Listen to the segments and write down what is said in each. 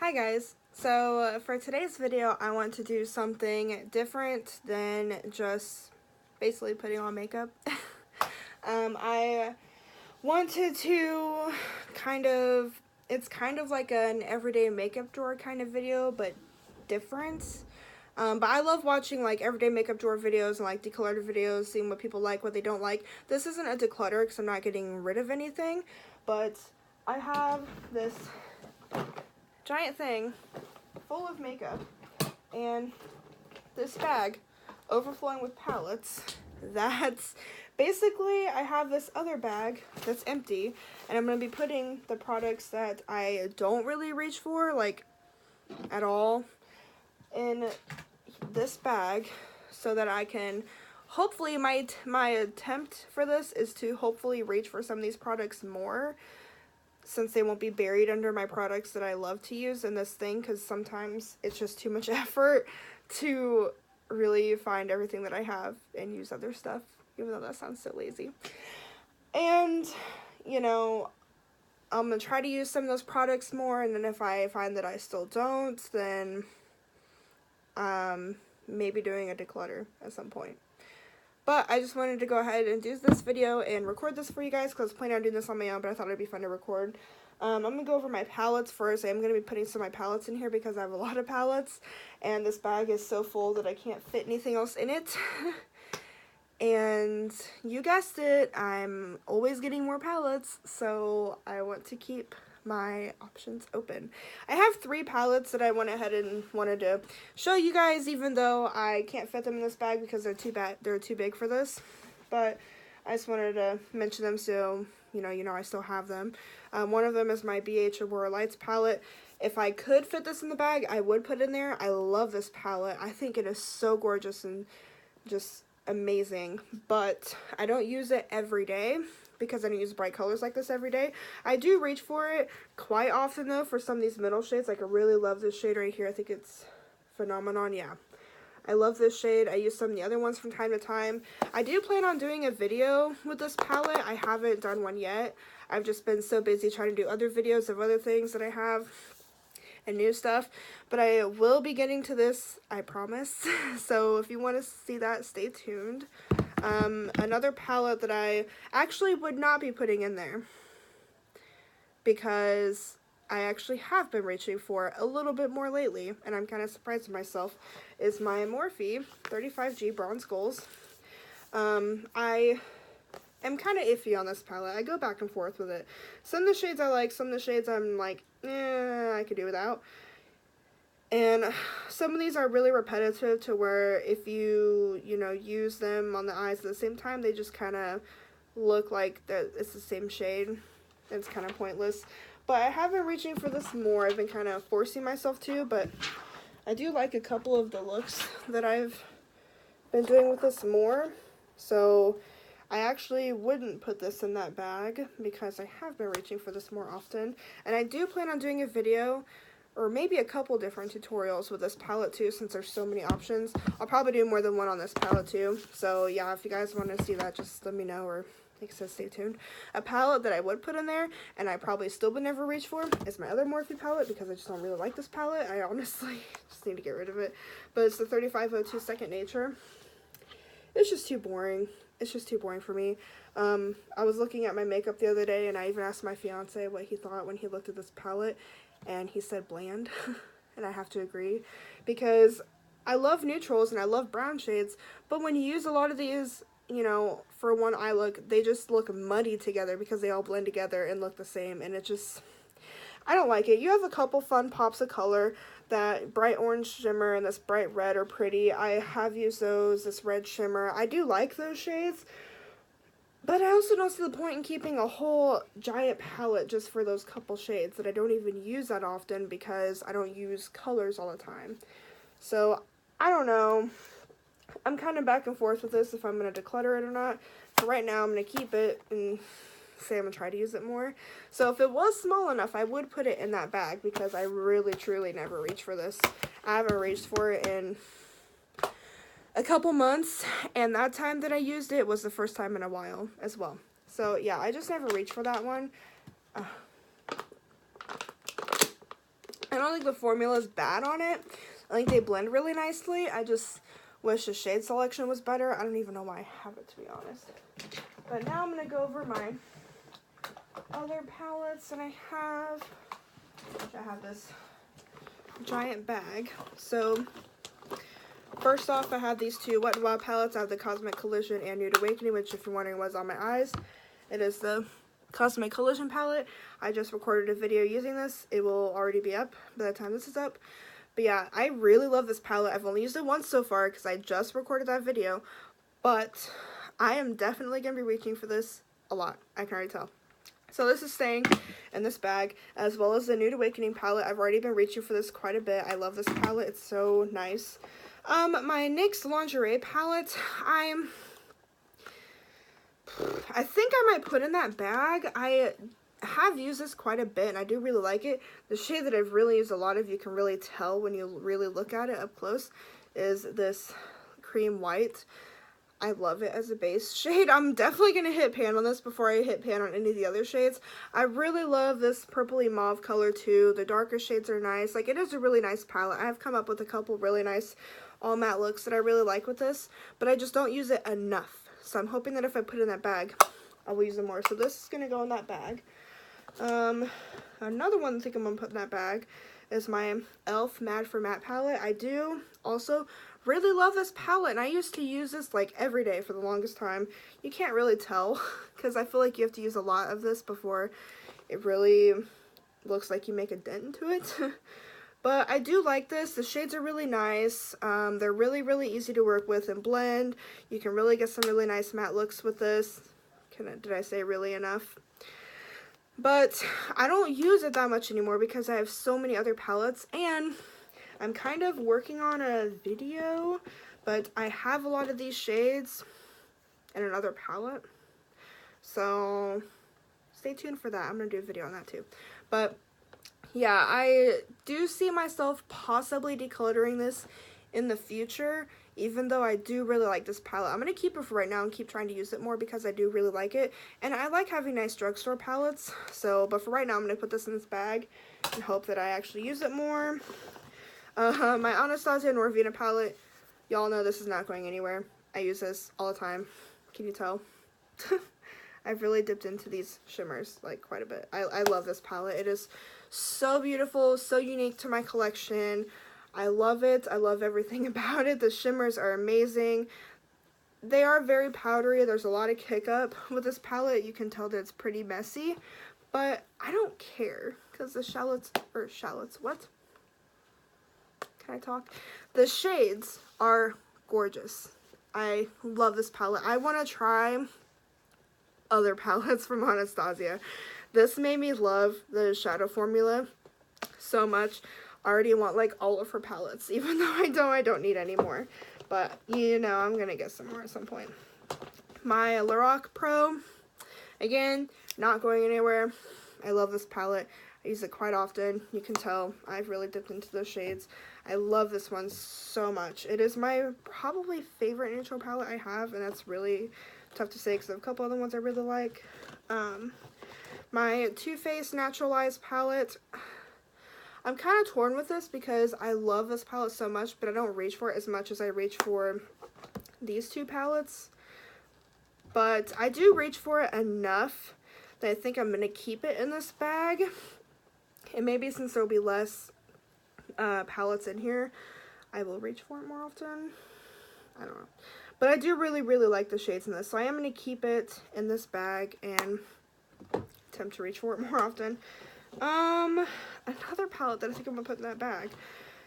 Hi guys, so for today's video I want to do something different than just basically putting on makeup. I wanted to it's kind of like an everyday makeup drawer kind of video, but different. But I love watching like everyday makeup drawer videos and like declutter videos, seeing what people like, what they don't like. This isn't a declutter because I'm not getting rid of anything, but I have this giant thing full of makeup and this bag overflowing with palettes. That's basically, I have this other bag that's empty, and I'm going to be putting the products that I don't really reach for, like, at all, in this bag so that I can hopefully, my attempt for this is to hopefully reach for some of these products more, since they won't be buried under my products that I love to use in this thing, because sometimes it's just too much effort to really find everything that I have and use other stuff, even though that sounds so lazy. And, you know, I'm going to try to use some of those products more, and then if I find that I still don't, then maybe doing a declutter at some point. But I just wanted to go ahead and do this video and record this for you guys because I was planning on doing this on my own, but I thought it'd be fun to record. I'm going to go over my palettes first. I'm going to be putting some of my palettes in here because I have a lot of palettes, and this bag is so full that I can't fit anything else in it. And you guessed it, I'm always getting more palettes, so I want to keep my options open. I have 3 palettes that I went ahead and wanted to show you guys, even though I can't fit them in this bag because they're too big for this. But I just wanted to mention them so you know I still have them. One of them is my BH Aurora Lights palette. If I could fit this in the bag, I would put it in there. I love this palette. I think it is so gorgeous and just amazing, but I don't use it every day because I don't use bright colors like this every day. I do reach for it quite often though for some of these middle shades. Like I really love this shade right here. I think it's Phenomenon. Yeah, I love this shade. I use some of the other ones from time to time. I do plan on doing a video with this palette. I haven't done one yet. I've just been so busy trying to do other videos of other things that I have and new stuff, but I will be getting to this, I promise. So if you want to see that, stay tuned. Another palette that I actually would not be putting in there because I actually have been reaching for a little bit more lately, and I'm kind of surprised with myself, is my Morphe 35G Bronze Goals. I am kind of iffy on this palette. I go back and forth with it. Some of the shades I like, some of the shades I'm like, I could do without. And some of these are really repetitive to where if you use them on the eyes at the same time, they just kind of look like it's the same shade. It's kind of pointless. But I have been reaching for this more. I've been kind of forcing myself to, but I do like a couple of the looks that I've been doing with this more. So I actually wouldn't put this in that bag because I have been reaching for this more often. And I do plan on doing a video or maybe a couple different tutorials with this palette too, since there's so many options. I'll probably do more than one on this palette too. So yeah, if you guys want to see that, just let me know, or like I said, stay tuned. A palette that I would put in there, and I probably still would never reach for, is my other Morphe palette, because I just don't really like this palette. I honestly just need to get rid of it. But it's the 3502 Second Nature. It's just too boring. It's just too boring for me. I was looking at my makeup the other day, and I even asked my fiance what he thought when he looked at this palette, and he said bland. And I have to agree, because I love neutrals and I love brown shades, but when you use a lot of these, for one eye look, they just look muddy together because they all blend together and look the same, and it just, I don't like it. You have a couple fun pops of color. That bright orange shimmer and this bright red are pretty. I have used those, this red shimmer. I do like those shades, but I also don't see the point in keeping a whole giant palette just for those couple shades that I don't even use that often because I don't use colors all the time. So, I don't know. I'm kind of back and forth with this if I'm going to declutter it or not. For right now, I'm going to keep it and say I'm going to try to use it more. So if it was small enough, I would put it in that bag because I really, truly never reach for this. I haven't reached for it in a couple months, and that time that I used it was the first time in a while as well. So yeah, I just never reached for that one. I don't think the formula is bad on it. I think they blend really nicely. I just wish the shade selection was better. I don't even know why I have it, to be honest. But now I'm going to go over my other palettes that I have. I have this giant bag. So first off, I have these two Wet n Wild palettes. I have the Cosmic Collision and Nude Awakening, which if you're wondering what's on my eyes, it is the Cosmic Collision palette. I just recorded a video using this. It will already be up by the time this is up. But yeah, I really love this palette. I've only used it once so far because I just recorded that video. But I am definitely going to be reaching for this a lot. I can already tell. So this is staying in this bag, as well as the Nude Awakening palette. I've already been reaching for this quite a bit. I love this palette. It's so nice. My NYX Lingerie palette, I think I might put in that bag. I have used this quite a bit, and I do really like it. The shade that I've really used a lot of, you can really tell when you really look at it up close, is this cream white. I love it as a base shade. I'm definitely going to hit pan on this before I hit pan on any of the other shades. I really love this purpley mauve color too. The darker shades are nice. Like, it is a really nice palette. I have come up with a couple really nice all matte looks that I really like with this, but I just don't use it enough. So I'm hoping that if I put it in that bag, I will use it more. So this is going to go in that bag. Another one I think I'm going to put in that bag is my e.l.f. Mad for Matte palette. I do also really love this palette, and I used to use this like every day for the longest time. You can't really tell because I feel like you have to use a lot of this before it really looks like you make a dent into it. But I do like this. The shades are really nice. They're really, really easy to work with and blend. You can really get some really nice matte looks with this. Did I say really enough? But I don't use it that much anymore because I have so many other palettes, and I'm kind of working on a video, but I have a lot of these shades in another palette. So stay tuned for that. I'm going to do a video on that too. But yeah, I do see myself possibly decluttering this in the future, even though I do really like this palette. I'm going to keep it for right now and keep trying to use it more because I do really like it. And I like having nice drugstore palettes, but for right now I'm going to put this in this bag and hope that I actually use it more. My Anastasia Norvina palette, y'all know this is not going anywhere. I use this all the time. Can you tell? I've really dipped into these shimmers like quite a bit. I love this palette. It is so beautiful, so unique to my collection. I love it. I love everything about it. The shimmers are amazing. They are very powdery. There's a lot of kick up with this palette. You can tell that it's pretty messy, but I don't care because the what? Can I talk? The shades are gorgeous. I love this palette. I want to try other palettes from Anastasia. This made me love the shadow formula so much. I already want like all of her palettes, even though I don't need any more. But you know, I'm gonna get some more at some point. My Lorac Pro, again, not going anywhere. I love this palette. I use it quite often. You can tell I've really dipped into those shades. I love this one so much. It is my probably favorite neutral palette I have, and that's really tough to say because I have a couple other ones I really like. My Too Faced Naturalized palette, I'm kind of torn with this because I love this palette so much, but I don't reach for it as much as I reach for these two palettes. But I do reach for it enough that I think I'm going to keep it in this bag. And maybe since there will be less palettes in here, I will reach for it more often. I don't know. But I do really, really like the shades in this. So I am going to keep it in this bag and attempt to reach for it more often. Another palette that I think I'm going to put in that bag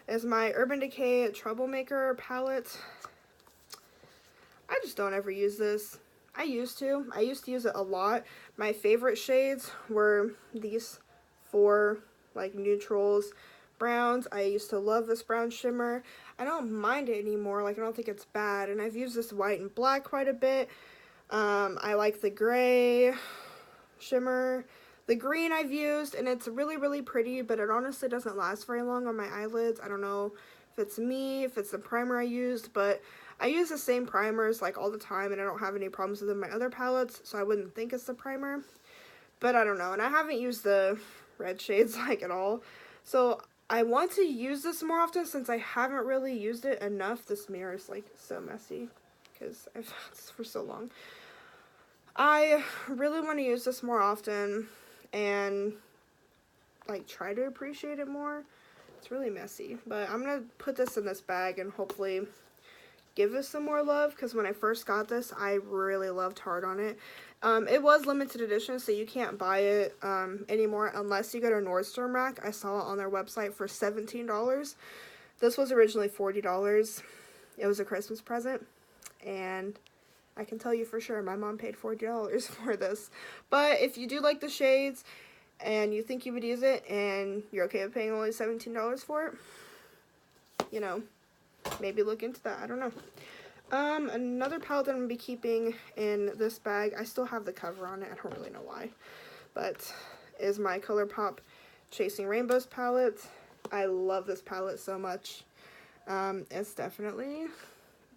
is my Urban Decay Troublemaker palette. I just don't ever use this. I used to use it a lot. My favorite shades were these four, like, neutrals, browns. I used to love this brown shimmer. I don't mind it anymore. Like, I don't think it's bad. And I've used this white and black quite a bit. I like the gray shimmer. The green I've used, and it's really, really pretty, but it honestly doesn't last very long on my eyelids. I don't know if it's me, if it's the primer I used, but I use the same primers like all the time, and I don't have any problems with my other palettes, so I wouldn't think it's the primer. But I don't know, and I haven't used the red shades like at all. So I want to use this more often since I haven't really used it enough. This mirror is like so messy because I've had this for so long. I really want to use this more often and like try to appreciate it more. It's really messy, but I'm gonna put this in this bag and hopefully give this some more love, because when I first got this, I really loved Hard on It. It was limited edition, so you can't buy it anymore unless you go to Nordstrom Rack. I saw it on their website for $17. This was originally $40. It was a Christmas present, and I can tell you for sure my mom paid $40 for this. But if you do like the shades and you think you would use it and you're okay with paying only $17 for it, you know, maybe look into that. I don't know. Another palette that I'm going to be keeping in this bag, I still have the cover on it, I don't really know why, but is my ColourPop Chasing Rainbows palette. I love this palette so much. It's definitely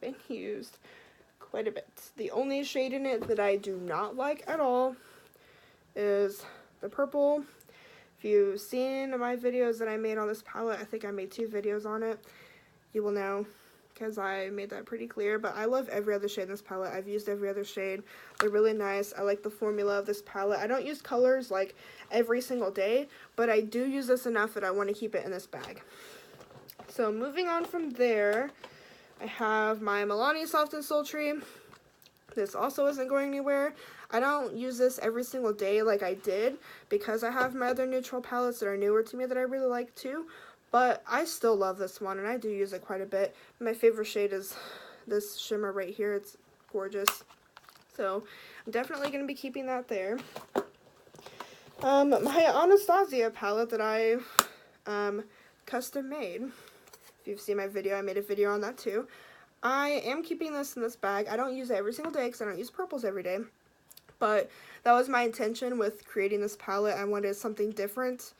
been used quite a bit. The only shade in it that I do not like at all is the purple. If you've seen my videos that I made on this palette, I think I made 2 videos on it, you will know, because I made that pretty clear. But I love every other shade in this palette. I've used every other shade. They're really nice. I like the formula of this palette. I don't use colors like every single day, but I do use this enough that I want to keep it in this bag. So moving on from there, I have my Milani Soft and Sultry. This also isn't going anywhere. I don't use this every single day like I did, because I have my other neutral palettes that are newer to me that I really like too. But I still love this one, and I do use it quite a bit. My favorite shade is this shimmer right here. It's gorgeous. So I'm definitely going to be keeping that there. My Anastasia palette that I custom made. If you've seen my video, I made a video on that too. I am keeping this in this bag. I don't use it every single day because I don't use purples every day. But that was my intention with creating this palette. I wanted something different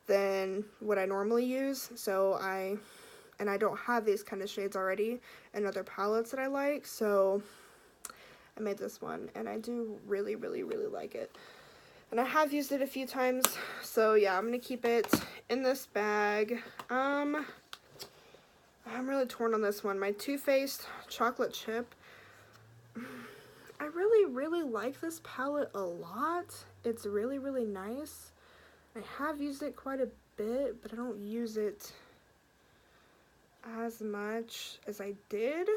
than what I normally use, so I don't have these kind of shades already in other palettes that I like, so I made this one, and I do really, really, really like it. And I have used it a few times, so yeah, I'm gonna keep it in this bag. I'm really torn on this one. My Too Faced Chocolate Chip. I really, really like this palette a lot. It's really, really nice. I have used it quite a bit, but I don't use it as much as I did.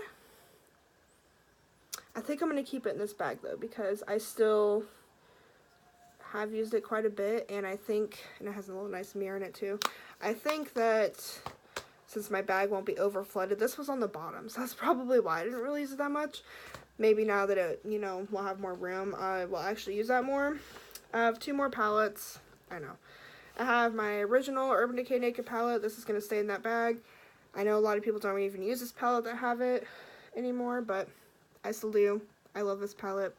I think I'm going to keep it in this bag though, because I still have used it quite a bit, and I think, and it has a little nice mirror in it too, I think that since my bag won't be over flooded, this was on the bottom, so that's probably why I didn't really use it that much. Maybe now that it, you know, will have more room, I will actually use that more. I have 2 more palettes. I know. I have my original Urban Decay Naked palette. This is going to stay in that bag. I know a lot of people don't even use this palette that have it anymore, but I still do. I love this palette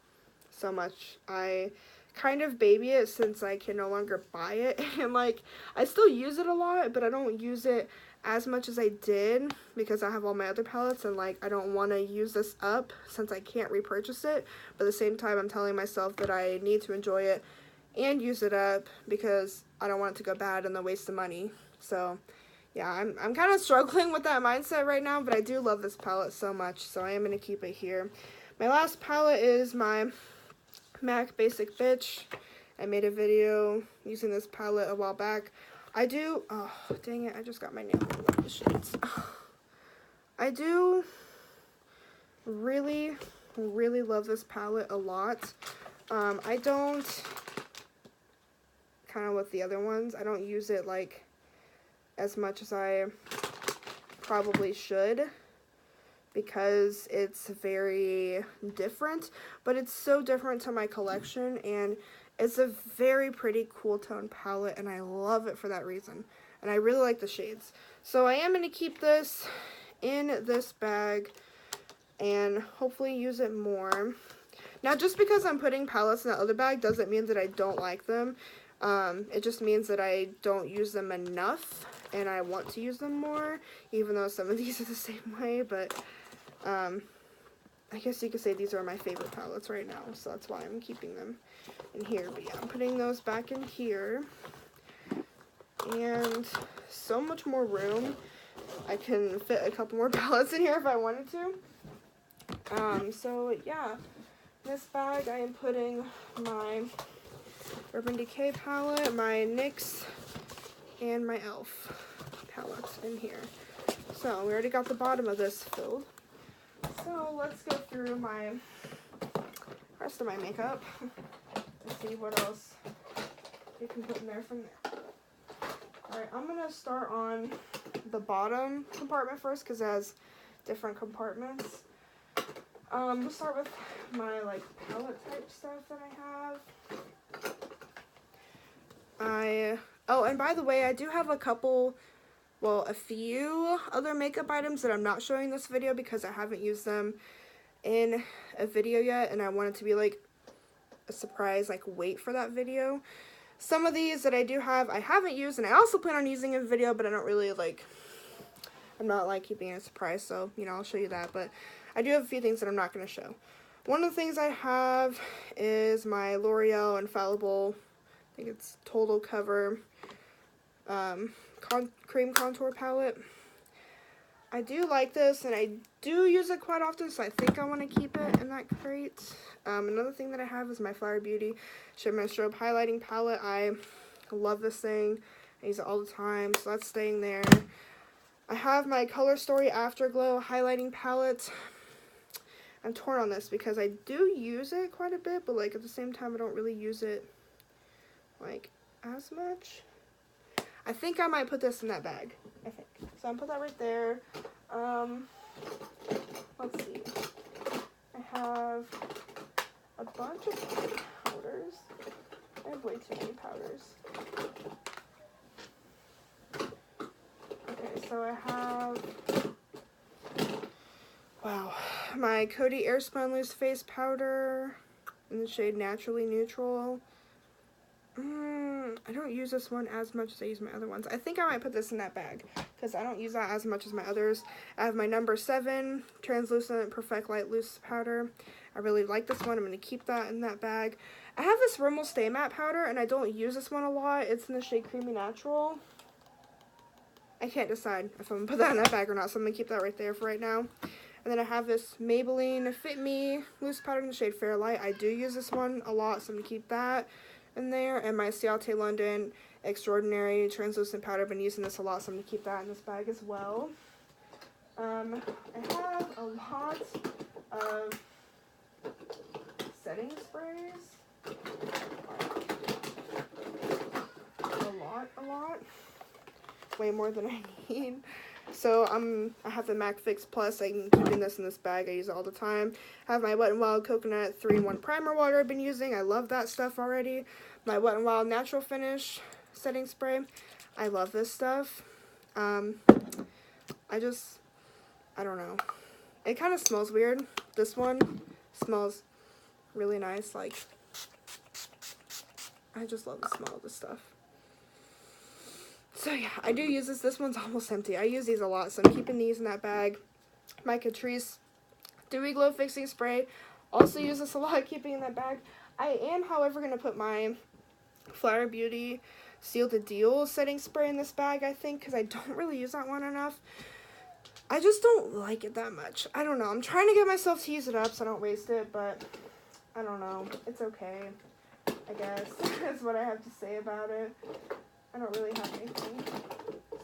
so much. I kind of baby it since I can no longer buy it, and like, I still use it a lot, but I don't use it as much as I did because I have all my other palettes, and like, I don't want to use this up since I can't repurchase it, but at the same time I'm telling myself that I need to enjoy it and use it up because I don't want it to go bad and then waste the money. So yeah, I'm kind of struggling with that mindset right now, but I do love this palette so much, so I am going to keep it here. My last palette is my MAC Basic Bitch. I made a video using this palette a while back. I do, oh dang it, I just got my nail on the shades. I do really, really love this palette a lot. I don't, kind of with the other ones, I don't use it like as much as I probably should because it's very different, but it's so different to my collection, and it's a very pretty cool tone palette, and I love it for that reason, and I really like the shades. So I am going to keep this in this bag and hopefully use it more. Now, just because I'm putting palettes in the other bag doesn't mean that I don't like them. It just means that I don't use them enough, and I want to use them more, even though some of these are the same way, but I guess you could say these are my favorite palettes right now, so that's why I'm keeping them in here. But yeah, I'm putting those back in here, and so much more room. I can fit a couple more palettes in here if I wanted to. So yeah, in this bag I am putting my Urban Decay palette, my NYX, and my e.l.f. palettes in here. So we already got the bottom of this filled. So let's go through my rest of my makeup and see what else you can put in there from there. Alright, I'm going to start on the bottom compartment first because it has different compartments. We'll start with my like palette type stuff that I have. Oh, and by the way, I do have a few other makeup items that I'm not showing in this video because I haven't used them in a video yet, and I want it to be like a surprise, like wait for that video. Some of these that I do have, I haven't used, and I also plan on using in a video, but I don't really like, I'm not like keeping it a surprise, so, you know, I'll show you that, but I do have a few things that I'm not going to show. One of the things I have is my L'Oreal Infallible, I think it's Total Cover, cream contour palette. I do like this, and I do use it quite often, so I think I want to keep it in that crate. Another thing that I have is my Flower Beauty Shimmer and Strobe Highlighting Palette. I love this thing. I use it all the time, so that's staying there. I have my Color Story Afterglow Highlighting Palette. I'm torn on this because I do use it quite a bit, but like at the same time I don't really use it like as much. I think I might put this in that bag, I think. So I'm gonna put that right there. Let's see. I have a bunch of powders. I have way too many powders. Okay, so I have, wow, my Coty Airspun Loose Face Powder in the shade Naturally Neutral. I don't use this one as much as I use my other ones. I think I might put this in that bag because I don't use that as much as my others. I have my number 7 Translucent Perfect Light Loose Powder. I really like this one. I'm going to keep that in that bag. I have this Rimmel Stay Matte Powder, and I don't use this one a lot. It's in the shade Creamy Natural. I can't decide if I'm going to put that in that bag or not, so I'm going to keep that right there for right now. And then I have this Maybelline Fit Me Loose Powder in the shade Fairlight. I do use this one a lot, so I'm going to keep that in there. And my Ciate London Extraordinary Translucent Powder. I've been using this a lot, so I'm going to keep that in this bag as well. I have a lot of setting sprays. A lot. Way more than I need. So I have the MAC Fix Plus. I'm keeping this in this bag. I use it all the time. I have my Wet n Wild Coconut 3-in-1 Primer Water I've been using. I love that stuff already. My Wet n Wild Natural Finish Setting Spray. I love this stuff. I don't know. It kind of smells weird. This one smells really nice. Like, I just love the smell of this stuff. So yeah, I do use this. This one's almost empty. I use these a lot, so I'm keeping these in that bag. My Catrice Dewy Glow Fixing Spray. Also use this a lot, keeping in that bag. I am, however, going to put my Flower Beauty Seal the Deal Setting Spray in this bag, I think, because I don't really use that one enough. I just don't like it that much. I don't know. I'm trying to get myself to use it up so I don't waste it, but I don't know. It's okay, I guess. That's what I have to say about it. I don't really have anything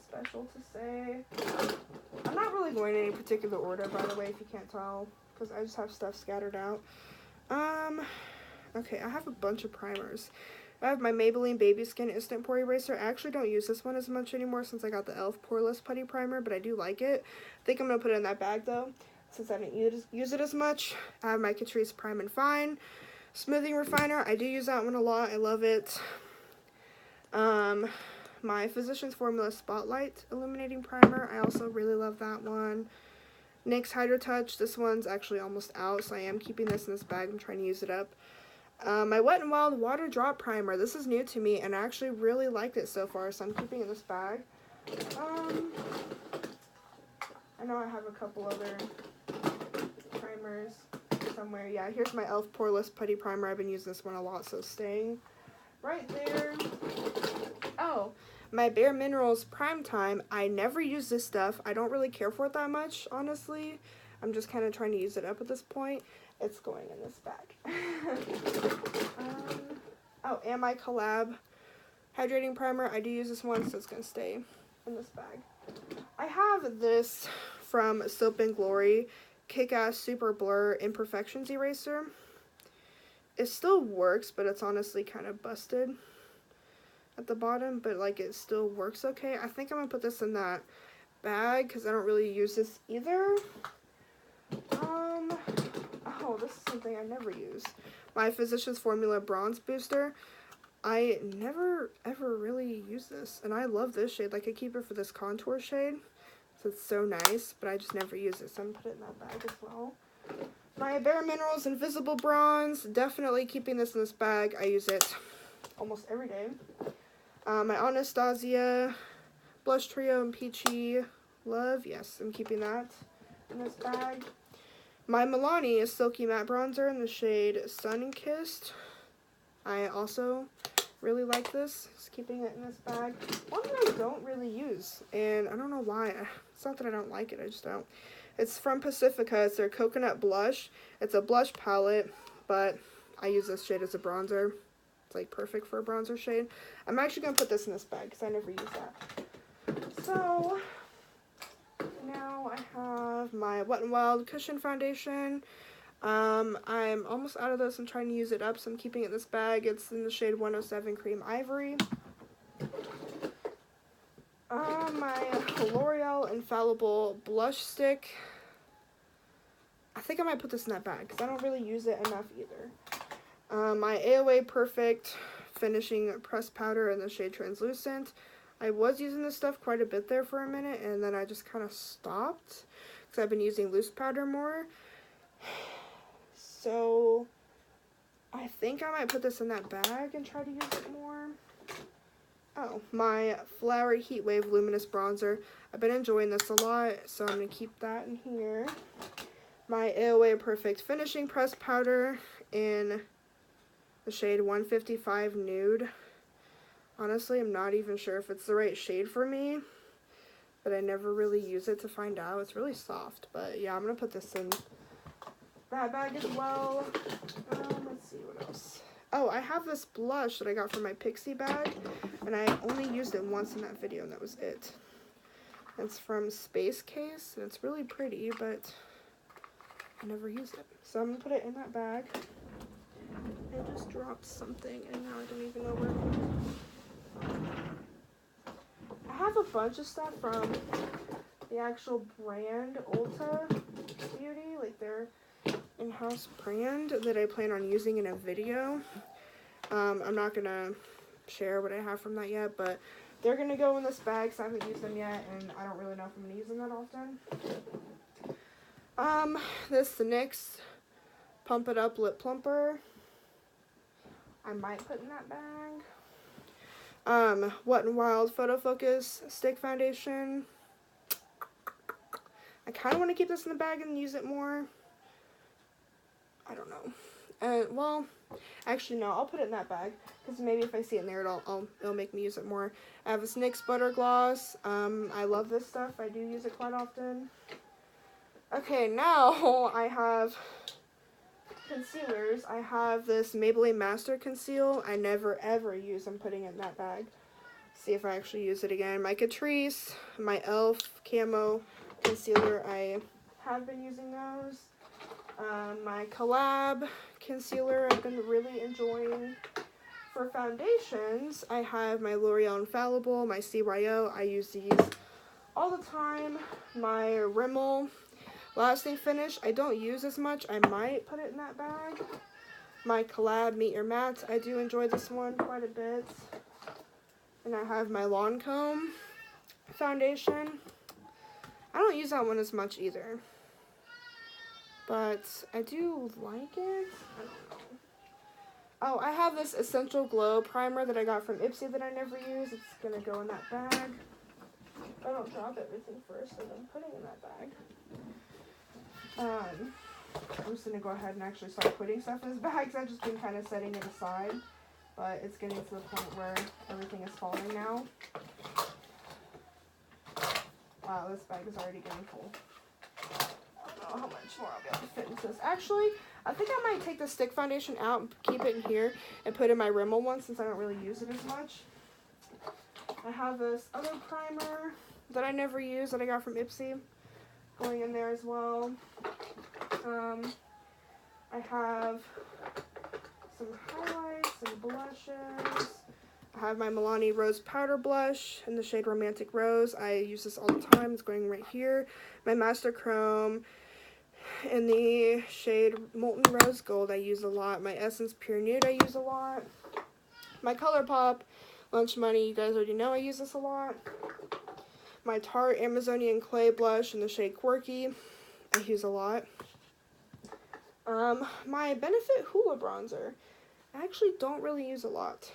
special to say. I'm not really going in any particular order, by the way, if you can't tell, because I just have stuff scattered out. Okay, I have a bunch of primers. I have my Maybelline Baby Skin Instant Pore Eraser. I actually don't use this one as much anymore since I got the e.l.f. Poreless Putty Primer, but I do like it. I think I'm going to put it in that bag, though, since I didn't use it as much. I have my Catrice Prime and Fine Smoothing Refiner. I do use that one a lot. I love it. My Physicians Formula Spotlight Illuminating Primer. I also really love that one. NYX Hydro Touch. This one's actually almost out, so I am keeping this in this bag. I'm trying to use it up. My Wet n Wild Water Drop Primer. This is new to me, and I actually really liked it so far, so I'm keeping it in this bag. I know I have a couple other primers somewhere. Yeah, here's my e.l.f. Poreless Putty Primer. I've been using this one a lot, so staying right there. Oh, My Bare Minerals Prime Time. I never use this stuff. I don't really care for it that much, honestly. I'm just kind of trying to use it up at this point. It's going in this bag. Oh, and my Collab Hydrating Primer. I do use this one, so it's going to stay in this bag. I have this from Soap & Glory Kick-Ass Super Blur Imperfections Eraser. It still works, but it's honestly kind of busted at the bottom, but like it still works okay. I think I'm going to put this in that bag because I don't really use this either. Oh, this is something I never use. My Physicians Formula Bronze Booster. I never ever really use this, and I love this shade. Like, I keep it for this contour shade, so it's so nice, but I just never use it, so I'm going to put it in that bag as well. My Bare Minerals Invisible Bronze, definitely keeping this in this bag. I use it almost every day. My Anastasia Blush Trio and Peachy Love, yes, I'm keeping that in this bag. My Milani Silky Matte Bronzer in the shade Sun-Kissed. I also really like this. Just keeping it in this bag. One that I don't really use, and I don't know why. It's not that I don't like it, I just don't. It's from Pacifica. It's their Coconut Blush. It's a blush palette, but I use this shade as a bronzer. It's like perfect for a bronzer shade. I'm actually going to put this in this bag because I never use that. So now I have my Wet n Wild Cushion Foundation. I'm almost out of this. I'm trying to use it up, so I'm keeping it in this bag. It's in the shade 107 Cream Ivory. My L'Oreal Infallible Blush Stick. I think I might put this in that bag because I don't really use it enough either. My AOA Perfect Finishing Press Powder in the shade Translucent. I was using this stuff quite a bit there for a minute, and then I just kind of stopped because I've been using loose powder more. So I think I might put this in that bag and try to use it more. Oh, my Flowery Heat Wave Luminous Bronzer. I've been enjoying this a lot, so I'm going to keep that in here. My AOA Perfect Finishing Press Powder in the shade 155 Nude. Honestly, I'm not even sure if it's the right shade for me, but I never really use it to find out. It's really soft, but yeah, I'm going to put this in that bag as well. Let's see what else. Oh, I have this blush that I got from my Pixie bag, and I only used it once in that video, and that was it. It's from Space Case, and it's really pretty, but I never use it. So I'm going to put it in that bag. I just dropped something, and now I don't even know where. I have a bunch of stuff from the actual brand Ulta Beauty, like their in-house brand that I plan on using in a video. I'm not going to share what I have from that yet, but they're going to go in this bag because I haven't used them yet, and I don't really know if I'm going to use them that often. This NYX Pump It Up Lip Plumper. I might put in that bag. Wet n Wild Photo Focus Stick Foundation. I kind of want to keep this in the bag and use it more. I don't know. Well, actually no, I'll put it in that bag because maybe if I see it in there, it'll make me use it more. I have this NYX Butter Gloss. I love this stuff. I do use it quite often. Okay, now I have concealers. I have this Maybelline Master Conceal. I never ever use. I'm putting it in that bag. See if I actually use it again. My Catrice, my e.l.f. Camo Concealer. I have been using those. My Collab Concealer I've been really enjoying. For foundations, I have my L'Oreal Infallible, my CYO. I use these all the time. My Rimmel Lasting Finish. I don't use as much. I might put it in that bag. My Collab Meet Your Matte. I do enjoy this one quite a bit. And I have my Lancome foundation. I don't use that one as much either, but I do like it. I don't know. Oh, I have this Essential Glow primer that I got from Ipsy that I never use. It's going to go in that bag. I don't drop everything first, so I'm putting it in that bag. I'm just going to go ahead and actually start putting stuff in this bag because I've just been kind of setting it aside. But it's getting to the point where everything is falling now. Wow, this bag is already getting full. I don't know how much more I'll be able to fit into this. Actually, I think I might take the stick foundation out and keep it in here and put in my Rimmel one since I don't really use it as much. I have this other primer that I never use that I got from Ipsy going in there as well. I have some highlights and blushes. I have my Milani Rose Powder Blush in the shade Romantic Rose. I use this all the time. It's going right here. My Master Chrome in the shade Molten Rose Gold I use a lot. My Essence Pure Nude I use a lot. My ColourPop Lunch Money, you guys already know I use this a lot. My Tarte Amazonian Clay Blush in the shade Quirky I use a lot. My Benefit Hoola Bronzer I actually don't really use a lot.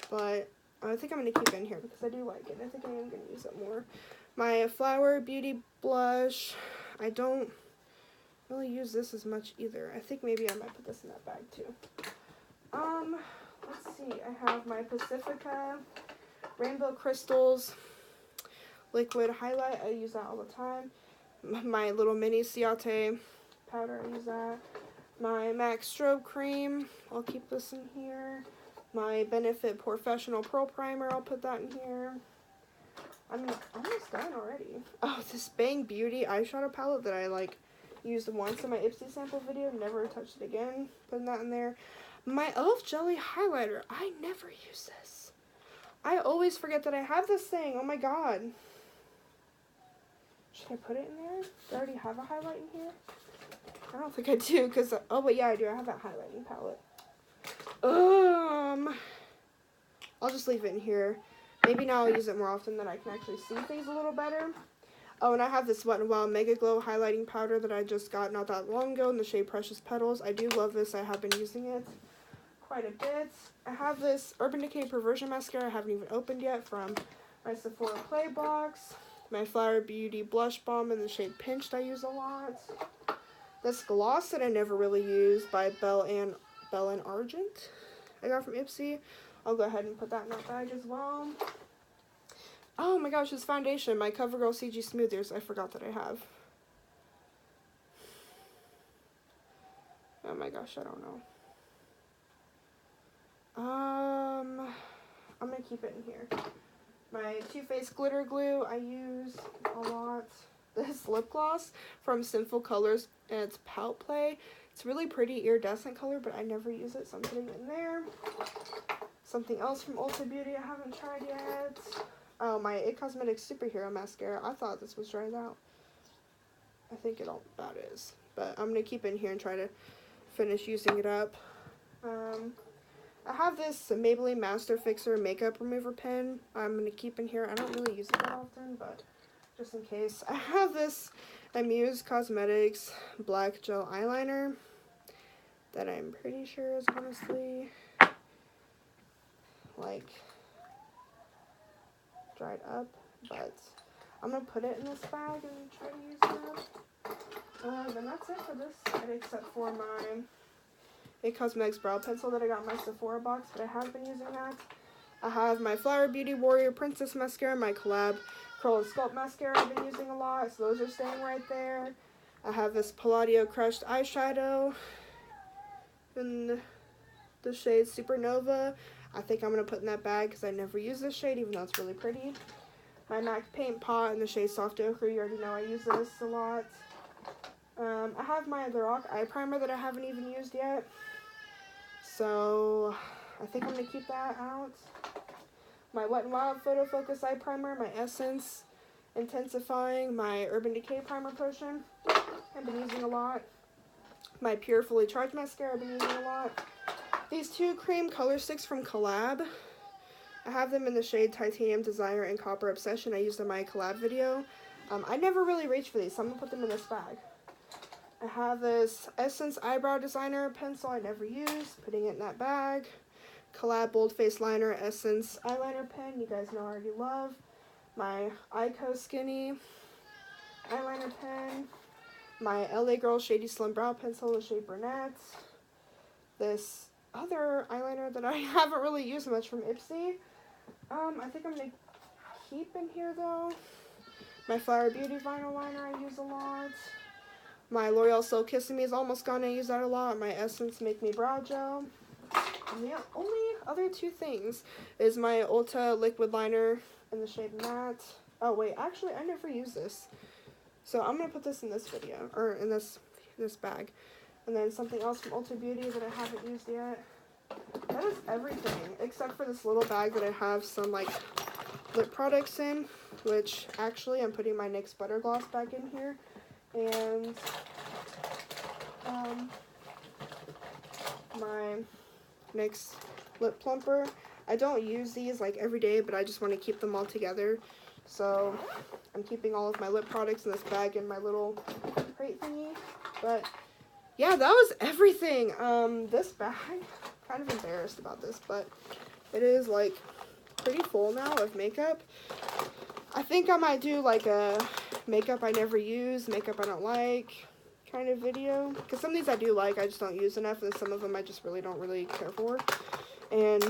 But I think I'm going to keep it in here because I do like it. I think I am going to use it more. My Flower Beauty Blush, I don't really use this as much either. I think maybe I might put this in that bag too. Let's see. I have my Pacifica Rainbow Crystals Liquid Highlight. I use that all the time. My little mini Ciate powder, I use that. My MAC Strobe Cream, I'll keep this in here. My Benefit Professional Pearl Primer, I'll put that in here. I'm almost done already. Oh, this Bang Beauty eyeshadow palette that I used once in my Ipsy sample video, never touched it again. Putting that in there. My e.l.f. Jelly Highlighter, I never use this. I always forget that I have this thing, oh my god. Should I put it in there? Do I already have a highlight in here? I don't think I do, because, oh, but yeah, I do. I have that highlighting palette. I'll just leave it in here. Maybe now I'll use it more often that I can actually see things a little better. Oh, and I have this Wet n Wild Mega Glow highlighting powder that I just got not that long ago in the shade Precious Petals. I do love this. I have been using it quite a bit. I have this Urban Decay Perversion Mascara I haven't even opened yet from my Sephora Play box. My Flower Beauty Blush Balm in the shade Pinched I use a lot. This gloss that I never really use by Belle and Argent I got from Ipsy. I'll go ahead and put that in that bag as well. Oh my gosh, this foundation, my CoverGirl CG Smoothers, I forgot that I have. Oh my gosh, I don't know. I'm gonna keep it in here. My Too Faced Glitter Glue I use a lot. This lip gloss from Sinful Colors, and it's Pout Play. It's really pretty iridescent color, but I never use it, so I'm putting it in there. Something else from Ulta Beauty I haven't tried yet. Oh, my It Cosmetics Superhero Mascara. I thought this was dried out. I think it all about is. But I'm going to keep it in here and try to finish using it up. I have this Maybelline Master Fixer Makeup Remover Pen. I'm going to keep in here. I don't really use it that often, but just in case. I have this Muse Cosmetics Black Gel Eyeliner that I'm pretty sure is honestly dried up, but I'm gonna put it in this bag and try to use it. And that's it for this side, except for my It Cosmetics Brow Pencil that I got in my Sephora box, but I have been using that. I have my Flower Beauty Warrior Princess Mascara, my Collab Curl and Sculpt Mascara I've been using a lot, so those are staying right there. I have this Palladio Crushed Eyeshadow in the shade Supernova. I think I'm going to put in that bag because I never use this shade, even though it's really pretty. My MAC Paint Pot in the shade Soft Ochre. You already know I use this a lot. I have my The Rock Eye Primer that I haven't even used yet. So I think I'm going to keep that out. My Wet n Wild Photo Focus Eye Primer. My Essence Intensifying. My Urban Decay Primer Potion I've been using a lot. My Pure Fully Charged Mascara I've been using a lot. These two cream color sticks from Collab. I have them in the shade Titanium Desire and Copper Obsession. I used them in my collab video. I never really reached for these, so I'm going to put them in this bag. I have this Essence Eyebrow Designer pencil I never use. Putting it in that bag. Collab Bold Face Liner Essence Eyeliner pen. You guys know I already love. My Ico Skinny eyeliner pen. My LA Girl Shady Slim Brow Pencil, the shade Brunette. This other eyeliner that I haven't really used much from Ipsy. I think I'm going to keep in here though. My Flower Beauty vinyl liner I use a lot. My L'Oreal So Kissing Me is almost gone. I use that a lot. My Essence Make Me Brow Gel. And the only other two things is my Ulta liquid liner in the shade Matte. Oh wait, actually I never use this. So I'm gonna put this in this video, or in this bag. And then something else from Ulta Beauty that I haven't used yet. That is everything, except for this little bag that I have some like lip products in, which actually I'm putting my NYX Butter Gloss back in here. And my NYX Lip Plumper. I don't use these like every day, but I just want to keep them all together. So I'm keeping all of my lip products in this bag in my little crate thingy. But yeah, that was everything. This bag, kind of embarrassed about this, but it is like pretty full now of makeup. I think I might do like a makeup I never use, makeup I don't like kind of video, because some of these I do like, I just don't use enough, and some of them I just really don't care for, and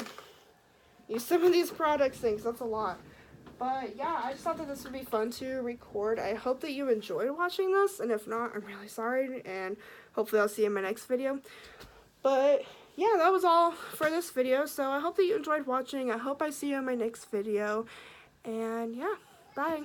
use some of these products things. That's a lot. But yeah, I just thought that this would be fun to record. I hope that you enjoyed watching this, and if not, I'm really sorry, and hopefully I'll see you in my next video. But yeah, that was all for this video, so I hope that you enjoyed watching. I hope I see you in my next video, and yeah, bye.